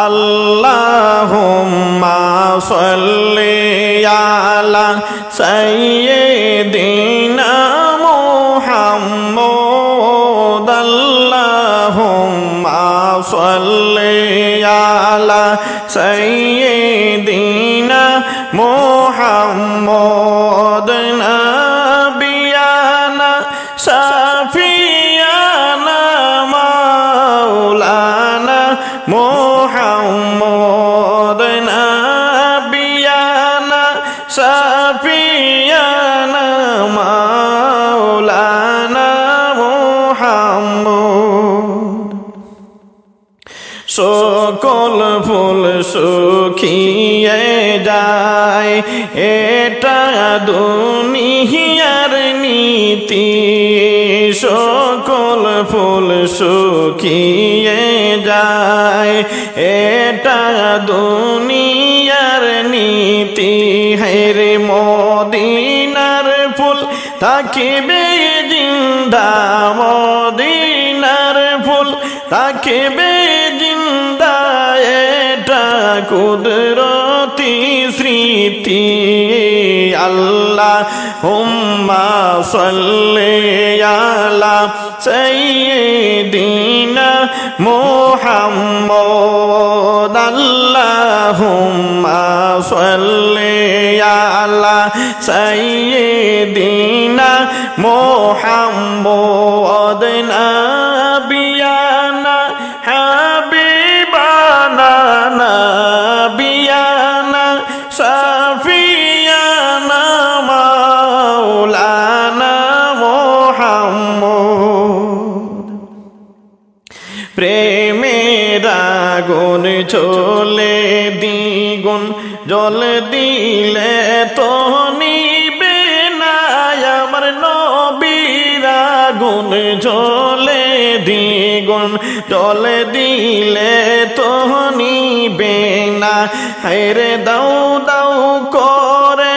আল্লাহুম্মা সাল্লি আলা সাইয়্যিদিনা মুহাম্মদ আল্লাহুম্মা সাল্লি আলা সাইয়্যিদিনা মুহাম্মদ নাবিয়ানা শাফিয়ানা মাওলানা মুহাম্মদ নাবিয়ানা শাফিয়ানা মাওলানা মুহাম্মদ। সকল ফুল শুকিয়ে যায়, এটা দুনিয়ার নীতি। সকল ফুল শুকিয়ে যায়, এটা দুনিয়ার নীতি। হেরে মদিনার ফুল থাকিবে জিন্দা, মদিনার ফুল থাকিবে জিন্দা, এটা কুদরতি স্মৃতি। আল্লাহুম্মা সাল্লি আলা সাইয়্যিদিনা মুহাম্মদ আল্লাহুম্মা সাল্লি আলা সাইয়্যিদিনা মুহাম্মদ নাবিয়ানা হাবিবানা নাবিয়ানা শাফিয়ানা মাওলানা মুহাম্মদ। প্রেমের আগুন চলে দ্বিগুণ, জল দিলে তো নিবে না। আমার নবীর আগুন চলে দ্বিগুণ, জল দিলে তো নিবে না। হায়রে দাও দাও করে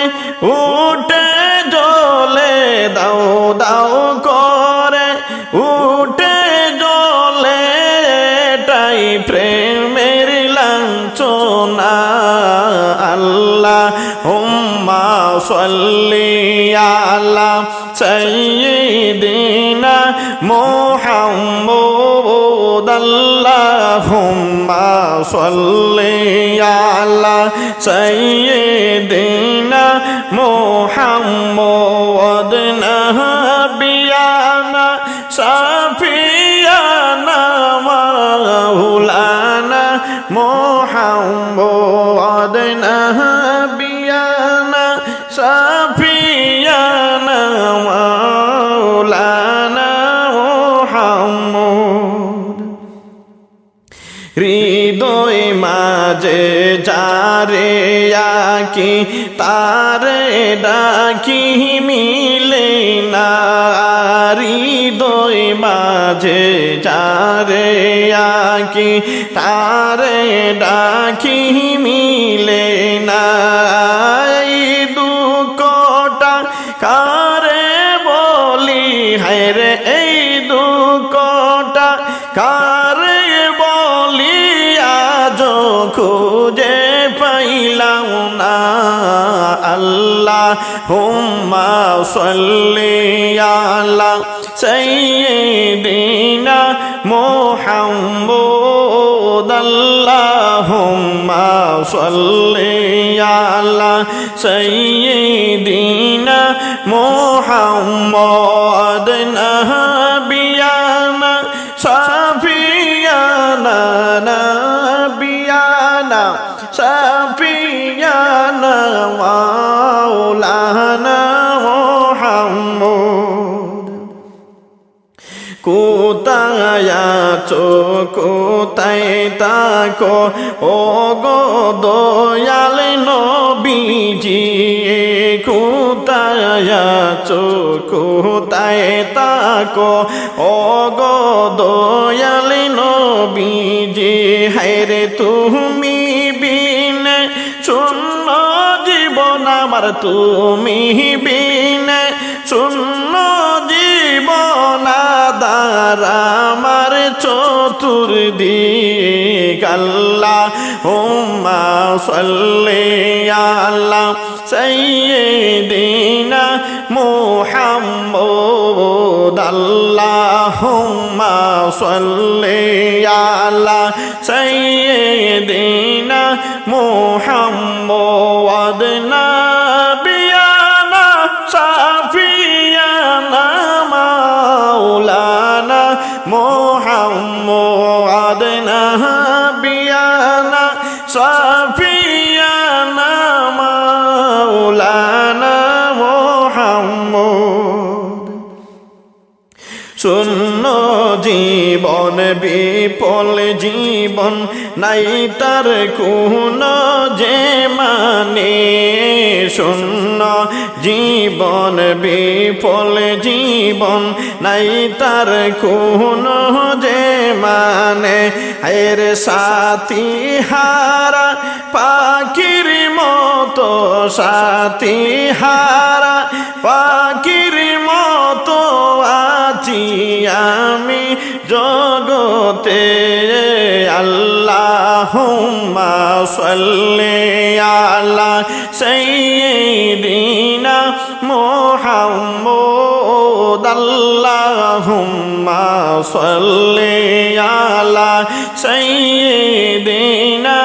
উঠে জ্বলে, দাও দাও করে উঠে জ্বলে, এটাই প্রেমের লাঞ্ছনা। আল্লাহুম্মা সাল্লি আলা সাইয়্যিদিনা মুহাম্মদ আল্লাহুম্মা সাল্লি আলা সাইয়্যিদিনা মুহাম্মদ নাবিয়ানা শাফিয়ানা মাওলানা মুহাম্মদ নাবিয়ানা শাফিয়ানা মাওলানা মুহাম্মদ। হৃদয় মাঝে যারে আঁকি তারে ডাকি মিলে না। হৃদয় মাঝে যারে আঁকি তারে ডাকি মিলে না। দুঃখটা কারে বলি, হায়রে এই দুঃখটা কারে বলি, আজ খুঁজে পাইলাম না। আল্লাহুম্মা সাল্লি আলা সাইয়্যিদিনা মুহাম্মদ আল্লাহুম্মা সাল্লি আলা সাইয়্যিদিনা মুহাম্মদ নাবিয়ানা শাফিয়ানা নাবিয়ানা শাফিয়ানা মাওলানা মুহাম্মদ। কোথায় আছো কোথায় থাকো ও গো দয়াল নবীজি, কোথায় আছো কোথায় থাকো ও গো দয়াল নবীজি। হায়রে তুমি বিনে শূন্য জীবন আমার, তুমি বিনে শূন্য জীবন আর আমার চতুর্দিক আল্লাহুম্মা সাল্লি আলা সাইয়্যিদিনা মুহাম্মদ আল্লাহুম্মা সাল্লি আলা সাইয়্যিদিনা মুহাম্মদ নাবিয়ানা শাফিয়ানা মাওলানা মুহাম্মদ নাবিয়ানা শাফিয়ানা মাওলানা মুহাম্মদ শূন্য জীবন বিফল জীবন নাই তার কোনো যে মানে শূন্য জীবন বিফল জীবন নাই তার কোনো যে মানে এর সাথী হারা পাখির মতো সাথী হারা পাখির মতো আছি আমি জগতে আল্লাহুম্মা সাল্লি আলা সাইয়্যিদিনা মুহাম্মদ আল্লাহুম্মা সাল্লি আলা সাইয়্যিদিনা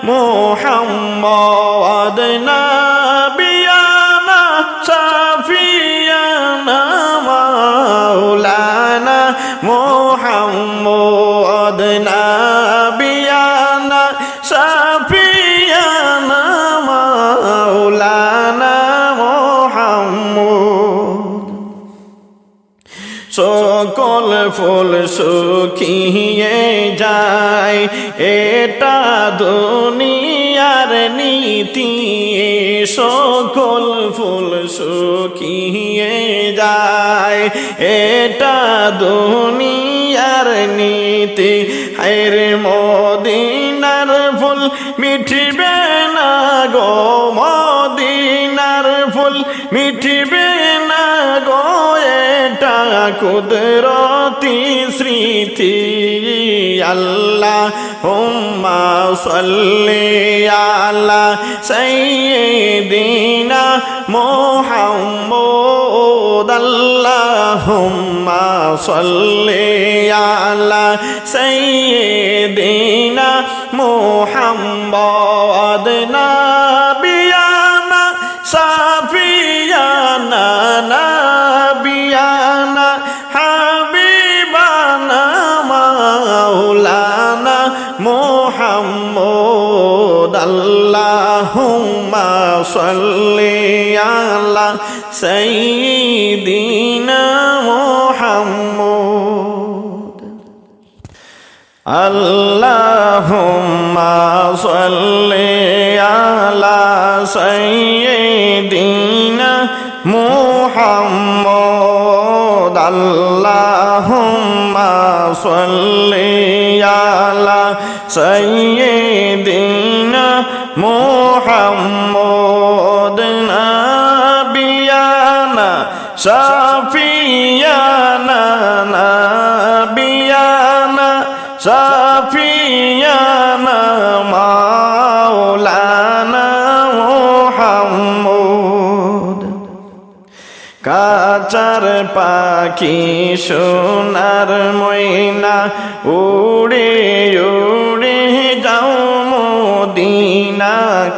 মুহাম্মদ নাবিয়ানা শাফিয়ানা মাওলানা মুহাম্মদ নাবিয়ানা শাফিয়ানা মাওলানা মুহাম্মদ সকল ফুল শুকিয়ে যায় এটা দুনিয়ার নীতি সকল ফুল শুকিয়ে যায় এটা দুনিয়ার নীতি হায়র মদিনার ফুল মিঠবে না গো মদিনার ফুল মিঠবে না গো এটা কুদরতি স্মৃতি আল্লাহুম্মা সাল্লি আলা সাইয়্যিদিনা মুহাম্মদ আল্লাহুম্মা সাল্লি আলা সাইয়্যিদিনা মুহাম্মদ নাবিয়ানা শাফিয়ানা নাবিয়ানা হাবিবানা মাওলানা মুহাম্মদ আল্লাহুম্মা সাল্লি আলা সাইয়্যিদিনা মুহাম্মদ আল্লাহুম্মা সাল্লি আলা সাইয়্যিদিনা মুহাম্মদ আল্লাহুম্মা সাল্লি আলা সাইয়্যিদিনা মুহাম্মদ নাবিয়ানা শাফিয়ানা নাবিয়ানা শাফিয়ানা মাওলানা মুহাম্মদ কাচার পাখি সোনার ময়না উড়ে উড়ে যাও মদিনা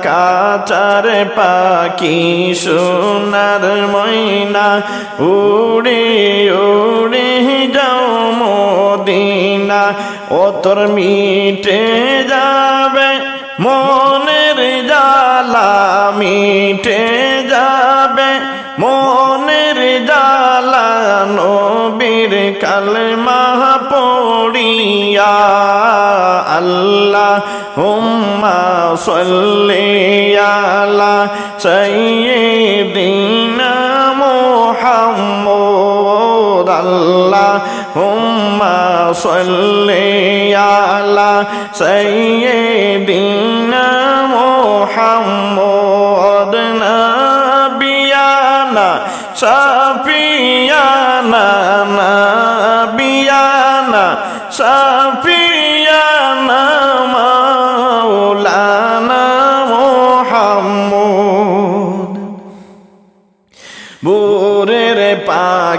কাচার পাখি সোনার ময়না উড়ে উড়ে যাও মদিনা ও তোর মিটে যাবে মনের জালা মিটে যাবে মনের জালা নবীর কালমা পড়িয়া আল্লাহুম্মা সাল্লি আলা সাইয়্যিদিনা মুহাম্মদ আল্লাহুম্মা সাল্লি আলা সাইয়্যিদিনা মুহাম্মদ নাবিয়ানা শাফিয়ানা নাবিয়ানা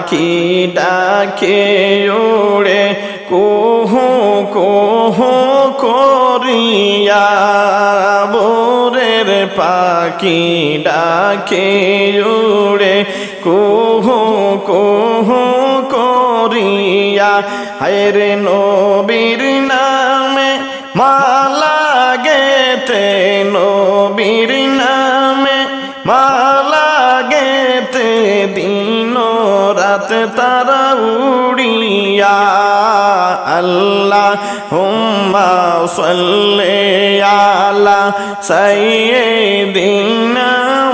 পাখি ডাকে উড়ে কুহু কুহু করিয়া ভোরের পাখি ডাকে উড়ে কুহু কুহু করিয়া হায়রে নবীর নামে মালা গেতে নবীর নামে মালা গেতে দিন রাত তারা উড়িয়া আল্লাহুম্মা সাল্লি আলা সাইয়্যিদিনা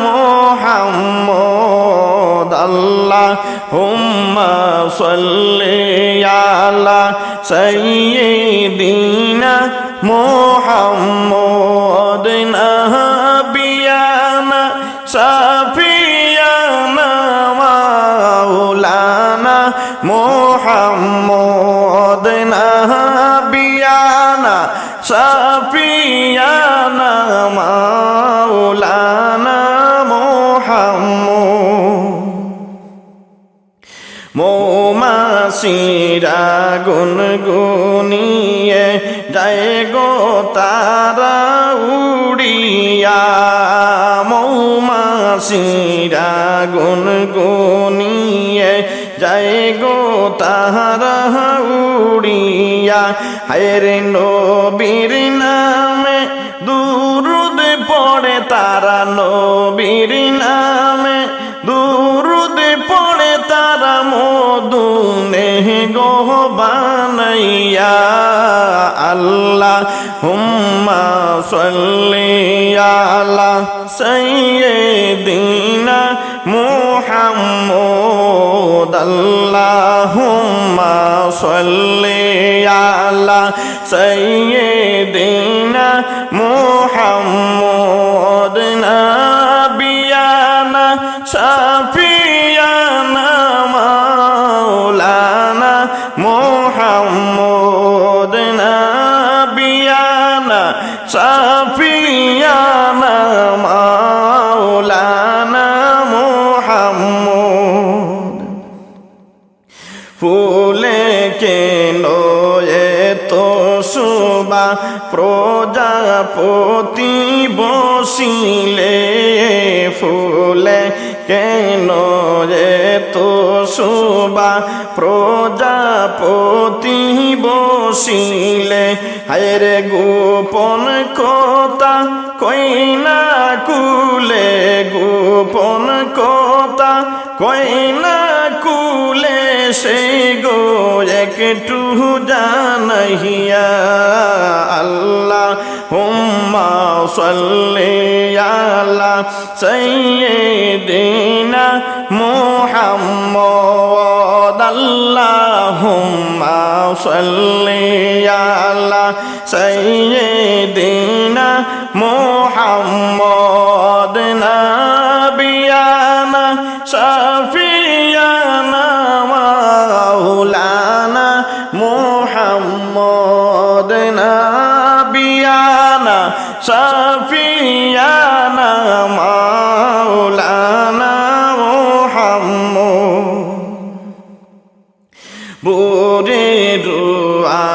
মুহাম্মদ আল্লাহুম্মা সাল্লি আলা সাইয়্যিদিনা মুহাম্মদ নাবিয়ানা শাফিয়ানা মাওলানা মুহাম্মদ নাবিয়ানা শাফিয়ানা মাওলানা মুহাম্মদ মৌমাছিরা গুনগুনিয়ে যায় গো তারা উড়িয়া মৌমাছিরা গুনগুনিয়ে যায় গো তারা উড়িয়া হায়রে নবীর নামে দুরুদ পড়ে তারা নবীর নামে দুরুদ পড়ে তারা মধুনে গো বানাইয়া আল্লাহুম্মা সাল্লি আলা সাইয়্যিদিনা মুহাম্মদ আল্লাহুম্মা সাল্লি আলা সাইয়্যিদিনা মুহাম্মদ নাবিয়ানা শাফিয়ানা মাওলানা মুহাম্মদ নাবিয়ানা শাফিয়ানা মাওলানা মুহাম্মদ ফুলে কেন এতো শোভা প্রজাপতি বসিলে ফুলে কেন এতো শোভা প্রজাপতি বসিলে হায়রে গোপন কথা কইনা কুলে গোপন কথা কইনা কুলে সে গো একটু জানাইয়া আল্লাহুম্মা সাল্লি আলা সাইয়্যিদিনা মুহাম্মদ আল্লাহুম্মা সাল্লি আলা সাইয়্যিদিনা মুহাম্মদ নাবিয়ানা শাফিয়ানা মাওলানা মুহাম্মদ নাবিয়ানা শাফিয়ানা মাওলানা মুহাম্মদ ভোরের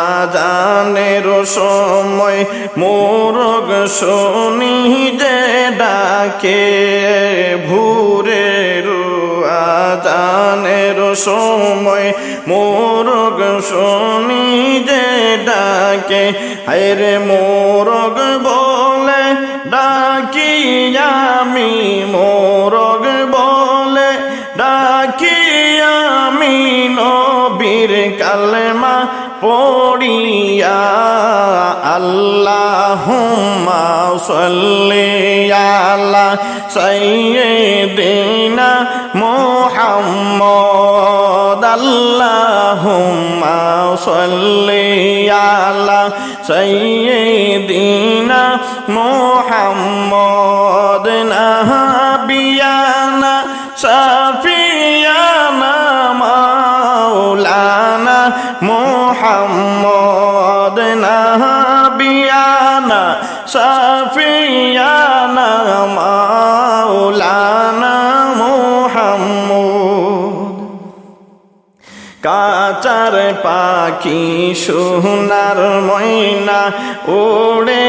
আজানের সময় মোরগ শুনি যে ডাকে ভোরের আজানের সময় মোরগ শুনি যে ডাকে হায়রে মোরগ বলে ডাকি আমি মোরগ বলে ডাকি আমি নবীর কালেমা পড়িয়া আল্লাহুম্মা সাল্লি আলা সাইয়্যিদিনা মুহাম্মদ আল্লাহুম্মা সাল্লি আলা সাইয়্যিদিনা মুহাম্মদ নাবিয়ানা শাফিয়ানা মাওলানা মুহাম্মদ নাবিয়ানা শাফিয়ানা মাওলানা মুহাম্মদ কাচার পাখি সোনার ময়না ওড়ে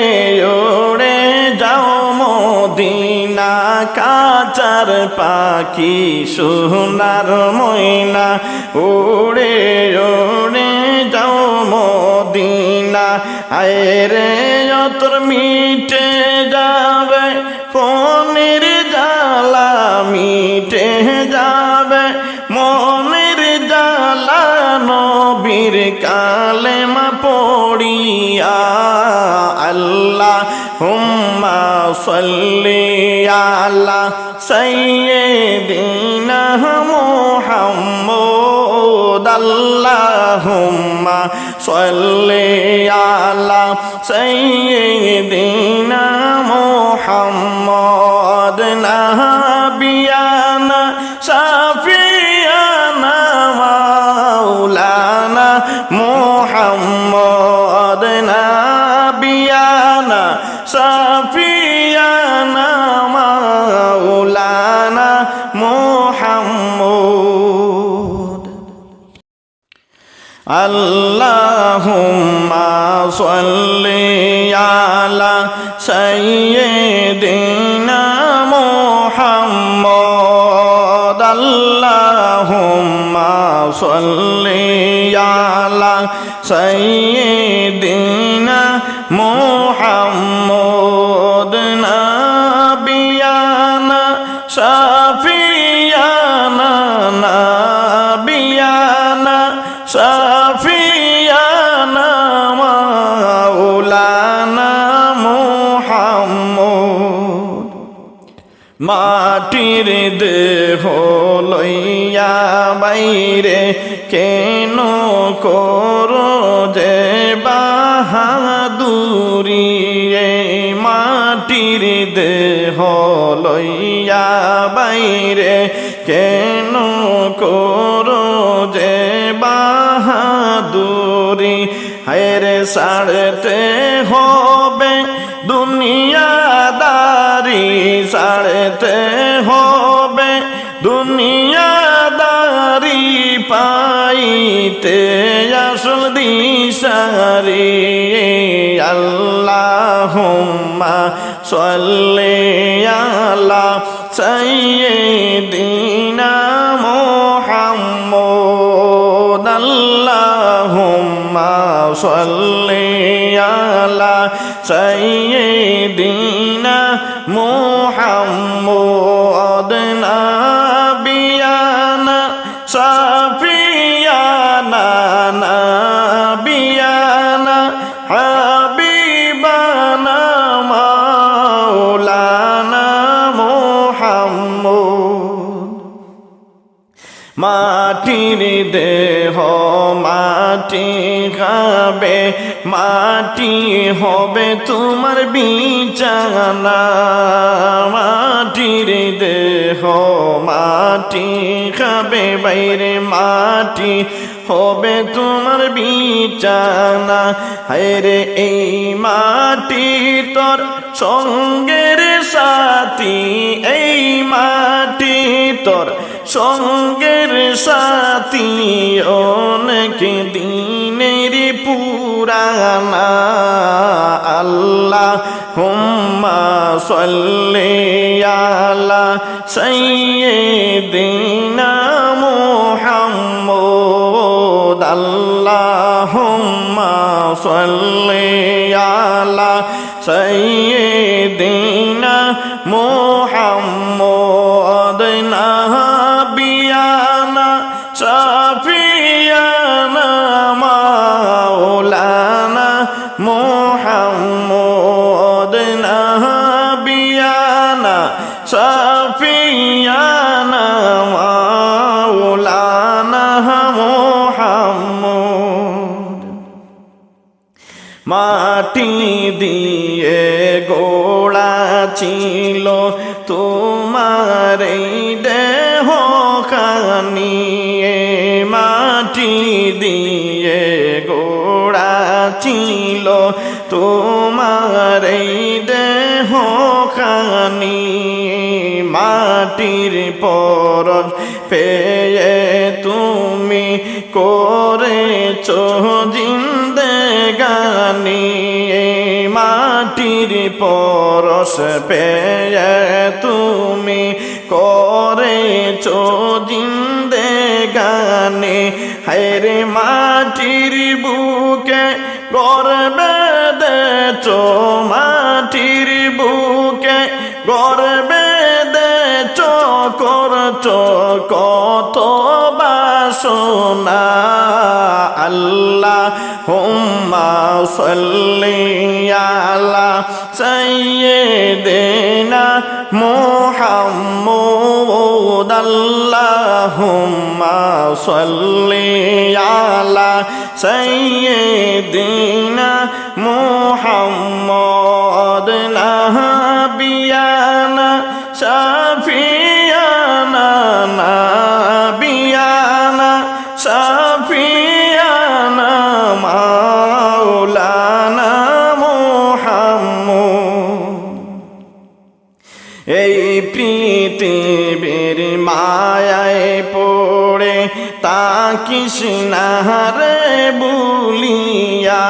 ওড়ে যাও মদিনা কাচার পাখি সোনার ময়না ওড়ে ওড়ে যাও মদিনা আয়রে তোর মিটে যাবে ফোনের জ্বালা মিটে যাবে মনের জ্বালা নবীর কালেমা পড়িয়া আল্লাহুম্মা সাল্লি আলা সাইয়্যিদিনা মুহাম্মদ আল্লাহুম্মা সাল্লি আলা সাইয়্যিদিনা মুহাম্মদ নাবিয়ানা শাফিয়ানা মাওলানা মুহাম্মদ নাবিয়ানা শাফিয়ানা মাওলানা মুহাম্মদ আল্লাহুম্মা সাল্লি আলা সাইয়্যিদিনা মুহাম্মদ আল্লাহুম্মা সাল্লি আলা সাইয়্যিদিনা মুহাম্মদ নাবিয়ানা শাফিয়ানা নাবিয়ানা শাফিয়ানা মাওলানা মুহাম্মদ মাটির দেহ লইয়া বাইরে কেন করো যে বাহাদুরি মাটির দেহ লইয়া বাইরে কেন করো যে বাহাদুরি হায়রে ছাড়তে হবে দুনিয়াদারি ছাড়তে হবে দুনিয়াদারি পাইতে আসল দিশারি আল্লাহুম্মা সাল্লি আলা সাইয়্যিদিনা মুহাম্মদ আল্লাহুম্মা সাল্লি আলা সাইয়্যিদিনা মুহাম্মদ নাবিয়ানা শাফিয়ানা নাবিয়ানা হাবিবানা মাওলানা মুহাম্মদ মাটির দেহ মাটি খাবে মাটি হবে তোমার বিছানা মাটির দেহ মাটি খাবে বাইরে মাটি হবে তোমার বিছানা হায়রে এই মাটি তোর সঙ্গের সাথী এই মাটি তোর সঙ্গের সাথী অনেক দিনের পুরানা আল্লাহুম্মা সাল্লি আলা সাইয়্যিদিনা মুহাম্মদ আল্লাহুম্মা সাল্লি আলা সাইয়্যিদিনা মুহাম্মদ নাবিয়ানা শাফিয়ানা মাওলানা মুহাম্মদ নাবিয়ানা শাফিয়ানা মাওলানা মুহাম্মদ মাটি দিয়ে গোড়া ছিল তোমার দেহ কানিয়ে মাটি দিয়ে গোড়া ছিল তোমার দেহ কানি মাটির পরশ পেয়ে তুমি করেছো জিন্দেগানি মাটির পরশ পেয়ে তুমি করেছো জিন্দেগানি হায়রে মাটির বুকে গর্বে দেছো মাটির বুকে গর্বে দেছো করছো কত বাসনা আল্লাহুম্মা সাল্লি আলা সাইয়্যিদিনা মুহাম্মদ আল্লাহুম্মা সাল্লি আলা সাইয়্যিদিনা মুহাম্মদ নাবিয়ানা শাফিয়ানা নাবিয়ানা শাফিয়ানা মাওলানা মুহাম্মদ এই পৃথিবীর মায়ায় পড়ে তাকিস না রে বুলিয়া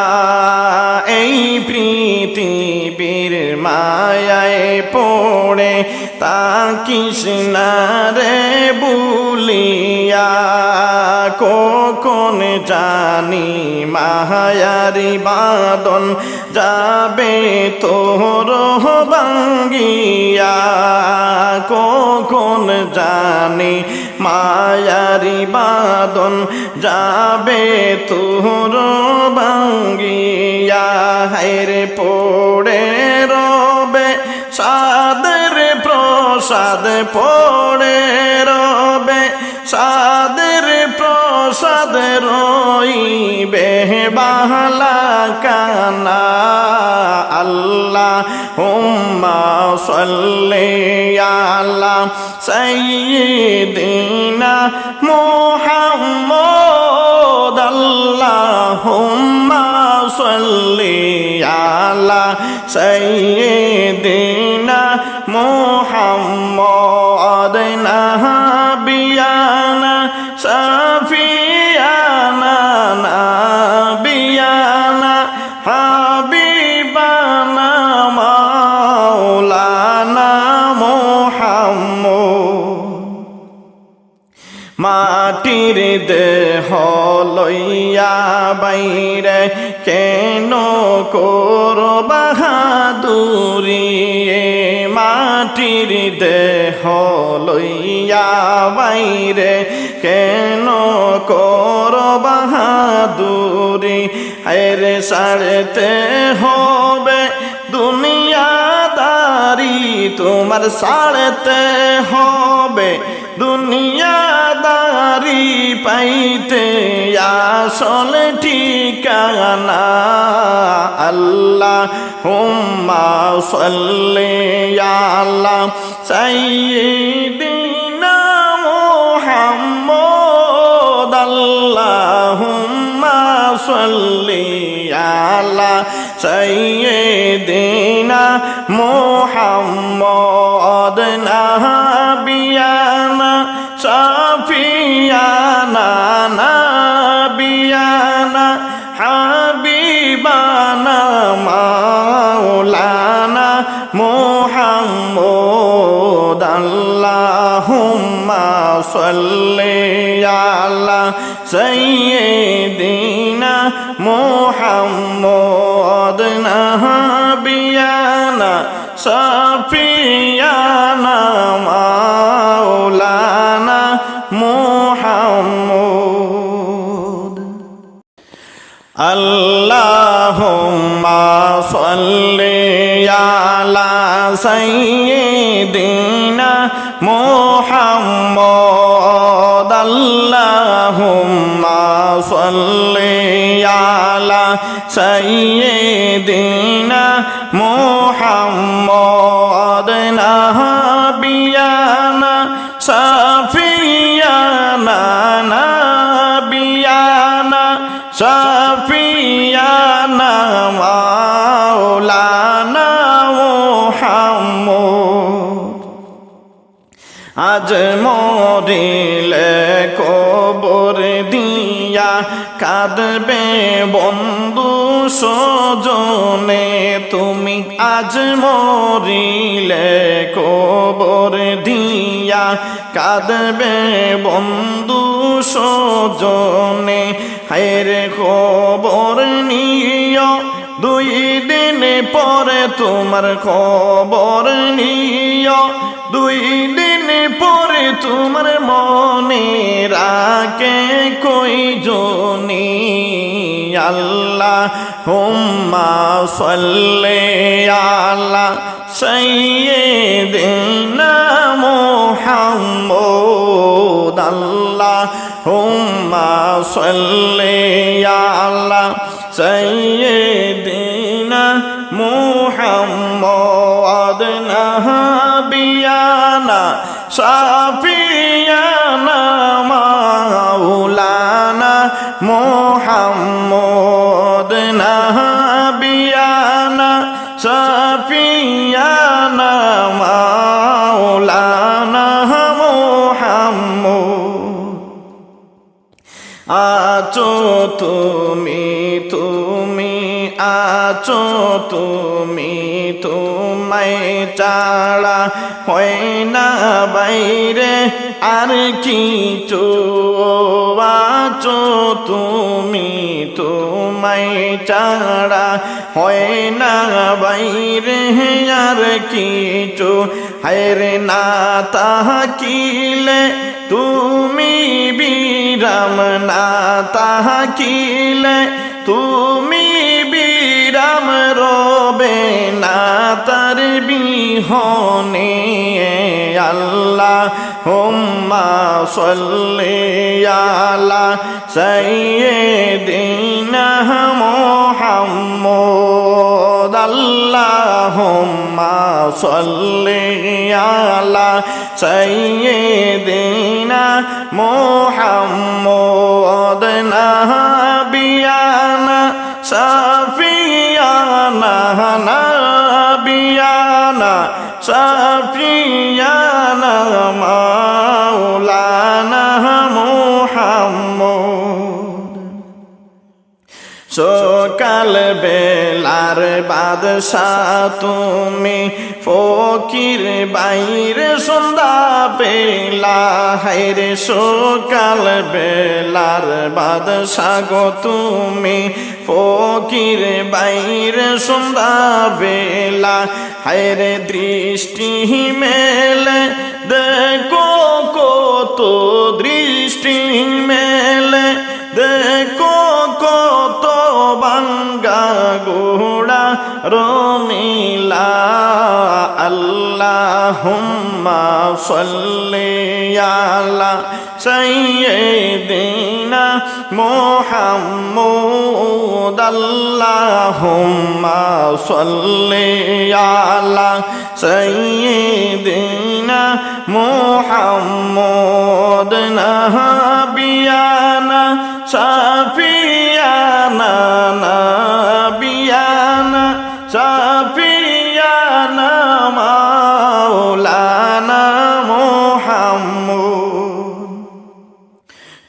এই পৃথিবীর মায়ায় পড়ে তাকিস না রে বুলিয়া কখন জানি মায়ারি বাদন যাবে তোর ভাঙ্গিয়া কখন জানি মায়ারি বাদন যাবে তোর ভাঙ্গিয়া হায়রে পড়ে রবে সাদের প্রসাদ পড়ে রবে সাদের প্রসাদ রইবে বাহলা কানা আল্লাহুম্মা সাল্লি আলা সাইয়্যিদিনা মুহাম্মদ আল্লাহুম্মা সাল্লি আলা সাইয়্যিদিনা মুহাম্মদ নাবিয়ানা শাফিয়ানা নাবিয়ানা হাবিবানা মাওলানা মুহাম্মদ মাটির দেহ লইয়া বাইরে কেন কর বাহাদুরি মাটির দেহ লইয়া বাইরে কেন কর বাহাদুরি হায়রে সারতে হবে দুনিয়াদারি তোমার সারতে হবে দুনিয়াদারি পাইতে আসল ঠিকানা আল্লাহুম্মা সাল্লি আলা সাইয়্যিদিনা মুহাম্মদ আল্লাহুম্মা সাল্লি আলা সাইয়্যিদিনা মুহাম্মদ নাবিয়ানা শাফিয়ানা নাবিয়ানা হাবিবানা মাওলানা মুহাম্মদ আল্লাহুম্মা সাল্লি আলা সাইয়্যিদিনা মুহাম্মদ নাবিয়ানা শাফিয়ানা মাওলানা মুহাম্মদ আল্লাহুম্মা সাল্লি আলা সাইয়্যিদিনা মুহাম্মদ আল্লাহুম্মা সাল্লি আলা সাইয়্যিদিনা মুহাম্মদ নাবিয়ানা শাফিয়ানা নাবিয়ানা শাফিয়ানা মাওলানা মুহাম্মদ আজ মরিলে কবর দিয়া কাঁদবে বন্ধু সজনে তুমি আজ মরিলে কবর দিয়া কাঁদবে বন্ধু সজনে হায়রে খবর নিও 2 দিন পরে তোমার খবর নিও 2 দিন পরে তোমার মনে রাখে কই জনি আল্লাহুম্মা সাল্লি আলা সাইয়্যিদিনা মুহাম্মদ আল্লাহুম্মা সাল্লি আলা সাইয়্যিদিনা মুহাম্মদ নাবিয়ানা শাফিয়ানা মাওলানা মুহাম্মদ নাবিয়ানা শাফিয়ানা মাওলানা মুহাম্মদ আছো তুমি আছো তুমি তোমায় ছাড়া হয় না বাইরে আর কিছু আছো তুমি তোমায় ছাড়া হয় না বাইরে আর কিছু হায়রে না তাকিলে তুমি বিরাম না তাকিলে তুমি বিরাম রবে না তার বিহনে আল্লাহুম্মা সাল্লি আলা সাইয়্যিদিনা মুহাম্মদ আল্লাহুম্মা সাল্লি আলা সাইয়্যিদিনা মুহাম্মদ নাবিয়ানা শাফিয়ানা নাবিয়ানা শাফিয়ানা মাওলানা মুহাম্মদ সকাল বেলার বাদশাহ তুমি ফকির বাইরে সন্ধ্যা বেলা হায়রে সকাল বেলার বাদশাহ গো তুমি ফকির বাইরে সন্ধ্যা বেলা হায়রে দৃষ্টি মেলে দেখো কত দৃষ্টি মেলে দেখো কত বাঙ্গা গোড়া রমিলা আল্লাহুম্মা সাল্লি আলা সাইয়্যিদিনা মুহাম্মদ আল্লাহুম্মা সাল্লি আলা সাইয়্যিদিনা মুহাম্মদ নাবিয়ানা শাফিয়ানা নাবিয়ানা শাফিয়ানা মাওলানা মুহাম্মদ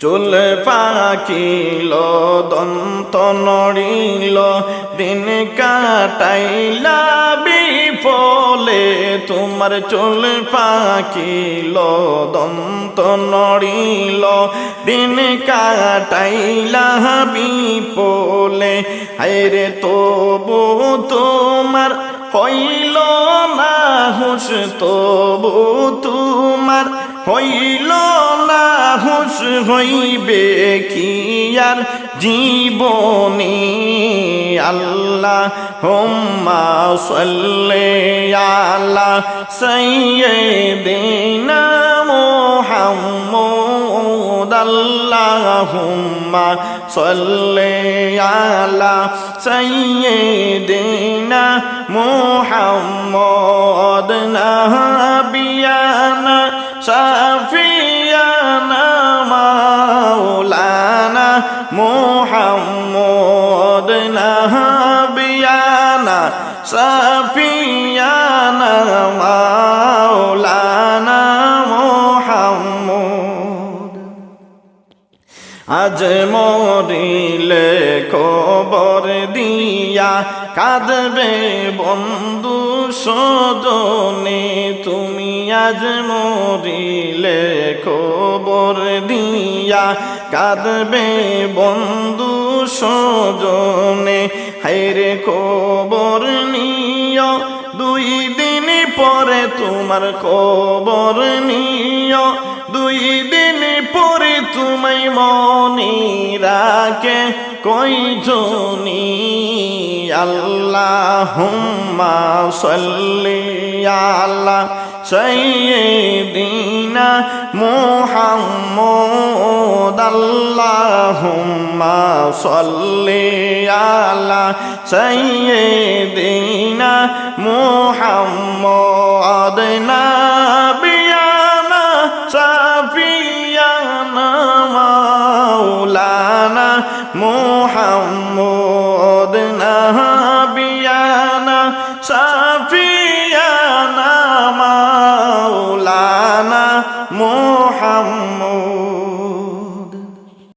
চুল পাকিল দন্ত নড়িল দিন কাটাইলা বিফলে তোমার চুল পাকিল দন্ত নড়িল দিন কাটাইলা বিফলে হায়রে তবু তোমার হইল না হুশ তবু তোমার হইল না হুশ হইবে কি আর জীবনী আল্লাহুম্মা সাল্লি আলা সাইয়্যিদিনা মুহাম্মদ আল্লাহুম্মা সাল্লি আলা সাইয়্যিদিনা মুহাম্মদ নাবিয়ানা শাফিয়ানা মাওলানা মুহাম্মদ নাবিয়ানা শাফিয়ানা মাওলানা আজ মরিলে কবর দিয়া কাঁদবে বন্ধু সজনে তুমি আজ মরিলে কবর দিয়া কাঁদবে বন্ধু সজনে হায়রে কবর নিয় 2 দিন পরে তোমার কবর নিয় 2 দিন পরে তুমি মনে রাখে কয়জনি আল্লাহুম্মা সাল্লি আলা সাইয়্যিদিনা মুহাম্মদ আল্লাহুম্মা সাল্লি আলা সাইয়্যিদিনা মুহাম্মদ